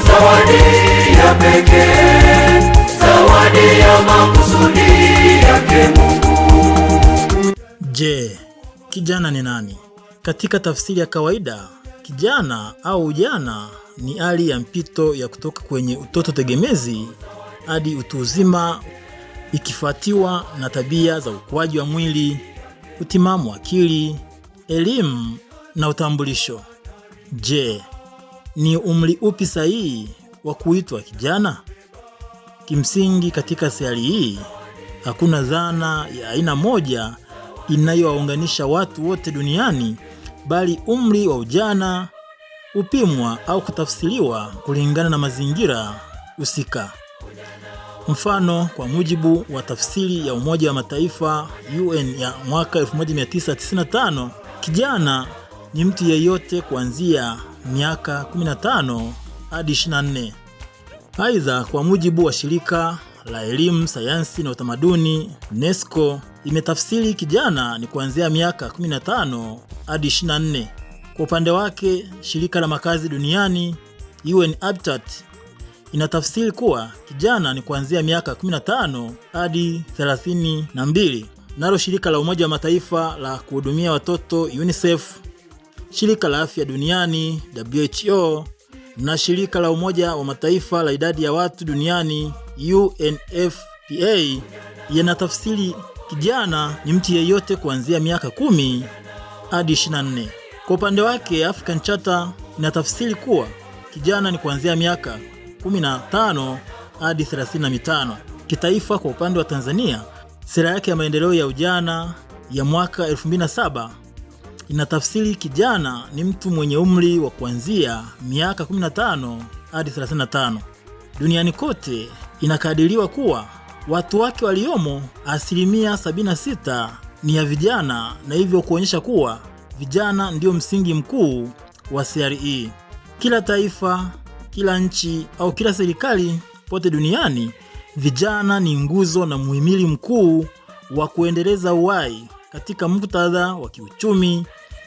zawadi ya pekee, zawadi ya makusudi yake Mungu. Je, kijana ni nani? Katika tafsiri ya kawaida, kijana au ujana ni hali ya mpito ya kutoka kwenye utoto tegemezi hadi utu uzima, ikifuatiwa na tabia za ukuaji wa mwili, utimamu wa akili, elimu na utambulisho. Je, ni umri upi sahihi wa kuitwa kijana? Kimsingi, katika sayari hii hakuna dhana ya aina moja inayowaunganisha watu wote duniani, bali umri wa ujana upimwa au kutafsiriwa kulingana na mazingira husika. Mfano, kwa mujibu wa tafsiri ya Umoja wa Mataifa UN ya mwaka 1995, kijana ni mtu yeyote kuanzia miaka 15 hadi 24. Aidha, kwa mujibu wa shirika la elimu, sayansi na utamaduni UNESCO, imetafsiri kijana ni kuanzia miaka 15 hadi 24. Kwa upande wake, shirika la makazi duniani UN Habitat inatafsiri kuwa kijana ni kuanzia miaka 15 hadi 32. Nalo shirika la Umoja wa Mataifa la kuhudumia watoto UNICEF, shirika la afya duniani WHO na shirika la Umoja wa Mataifa la idadi ya watu duniani UNFPA yanatafsiri kijana ni mtu yeyote kuanzia miaka 10 hadi 24. Kwa upande wake, African Charter inatafsiri kuwa kijana ni kuanzia miaka 15 hadi 35. Kitaifa, kwa upande wa Tanzania, sera yake ya maendeleo ya ujana ya mwaka 2007 inatafsiri kijana ni mtu mwenye umri wa kuanzia miaka 15 hadi 35. Duniani kote inakadiriwa kuwa watu wake waliomo 76% ni ya vijana, na hivyo kuonyesha kuwa vijana ndio msingi mkuu wa CRE. Kila taifa, kila nchi au kila serikali pote duniani, vijana ni nguzo na muhimili mkuu wa kuendeleza uhai katika muktadha wa kiuchumi,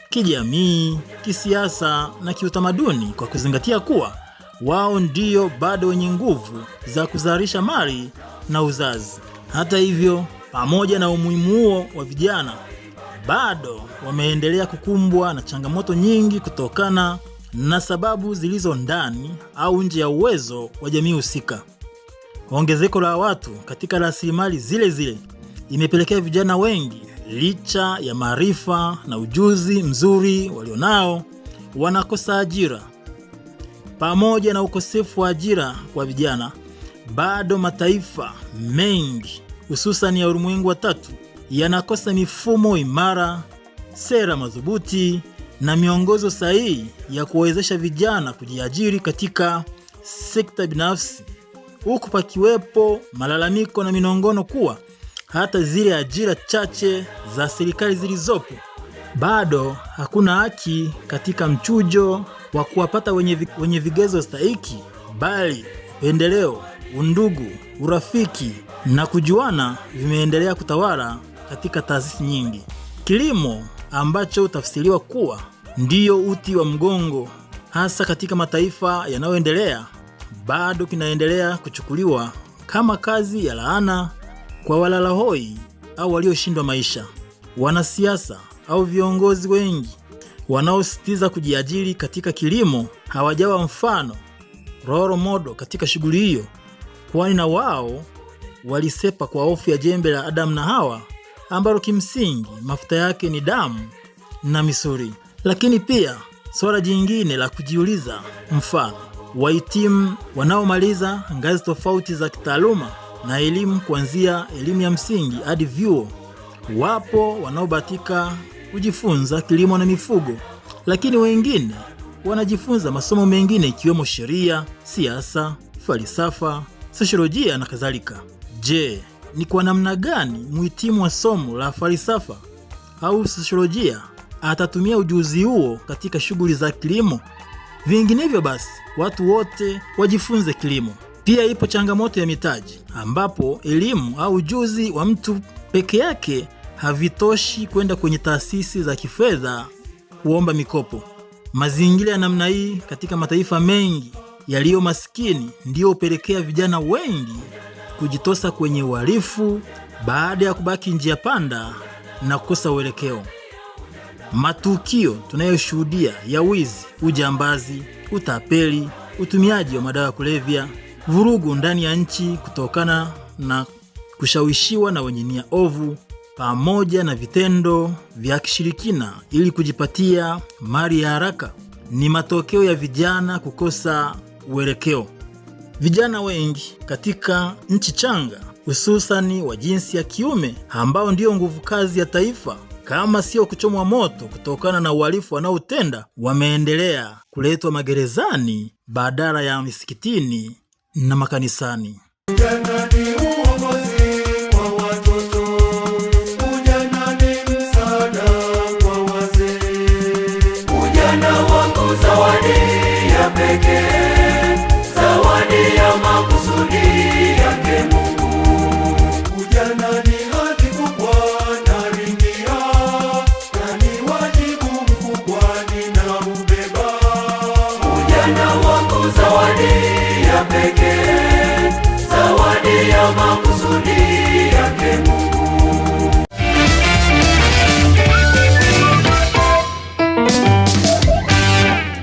kijamii, kisiasa na kiutamaduni, kwa kuzingatia kuwa wao ndio bado wenye nguvu za kuzalisha mali na uzazi. Hata hivyo, pamoja na umuhimu huo wa vijana, bado wameendelea kukumbwa na changamoto nyingi kutokana na sababu zilizo ndani au nje ya uwezo wa jamii husika. Ongezeko la watu katika rasilimali zile zile imepelekea vijana wengi, licha ya maarifa na ujuzi mzuri walionao, wanakosa ajira. Pamoja na ukosefu wa ajira kwa vijana, bado mataifa mengi hususan ya ulimwengu wa tatu yanakosa mifumo imara, sera madhubuti na miongozo sahihi ya kuwezesha vijana kujiajiri katika sekta binafsi, huku pakiwepo malalamiko na minongono kuwa hata zile ajira chache za serikali zilizopo, bado hakuna haki katika mchujo wa kuwapata wenye vigezo stahiki, bali upendeleo, undugu, urafiki na kujuana vimeendelea kutawala katika taasisi nyingi. Kilimo, ambacho hutafsiriwa kuwa ndiyo uti wa mgongo hasa katika mataifa yanayoendelea, bado kinaendelea kuchukuliwa kama kazi ya laana kwa walalahoi au walioshindwa maisha. Wanasiasa au viongozi wengi wanaosisitiza kujiajiri katika kilimo hawajawa mfano role model katika shughuli hiyo, kwani na wao walisepa kwa hofu ya jembe la Adamu na Hawa, ambalo kimsingi mafuta yake ni damu na misuli. Lakini pia swala jingine la kujiuliza, mfano wahitimu wanaomaliza ngazi tofauti za kitaaluma na elimu, kuanzia elimu ya msingi hadi vyuo. Wapo wanaobahatika kujifunza kilimo na mifugo, lakini wengine wanajifunza masomo mengine ikiwemo sheria, siasa, falsafa, sosiolojia na kadhalika. Je, ni kwa namna gani mhitimu wa somo la falsafa au sosiolojia atatumia ujuzi huo katika shughuli za kilimo? Vinginevyo basi, watu wote wajifunze kilimo. Pia ipo changamoto ya mitaji, ambapo elimu au ujuzi wa mtu peke yake havitoshi kwenda kwenye taasisi za kifedha kuomba mikopo. Mazingira ya namna hii katika mataifa mengi yaliyo masikini ndiyo hupelekea vijana wengi kujitosa kwenye uhalifu baada ya kubaki njia panda na kukosa uelekeo. Matukio tunayoshuhudia ya wizi, ujambazi, utapeli, utumiaji wa madawa ya kulevya, vurugu ndani ya nchi kutokana na kushawishiwa na wenye nia ovu, pamoja na vitendo vya kishirikina ili kujipatia mali ya haraka ni matokeo ya vijana kukosa uelekeo. Vijana wengi katika nchi changa, hususani wa jinsi ya kiume, ambao ndio nguvu kazi ya taifa, kama sio kuchomwa moto kutokana na uhalifu wanaotenda, wameendelea kuletwa magerezani badala ya misikitini na makanisani. Ujana ni uongozi kwa watoto, ujana ni msaada kwa wazee. Ujana wangu zawadi ya pekee, zawadi ya makusudi yake Mungu. Ujana ni hadhi kubwa naringia, na ni wajibu mkubwa ninaubeba. Ujana wangu zawadi ya pekee, zawadi ya makusudi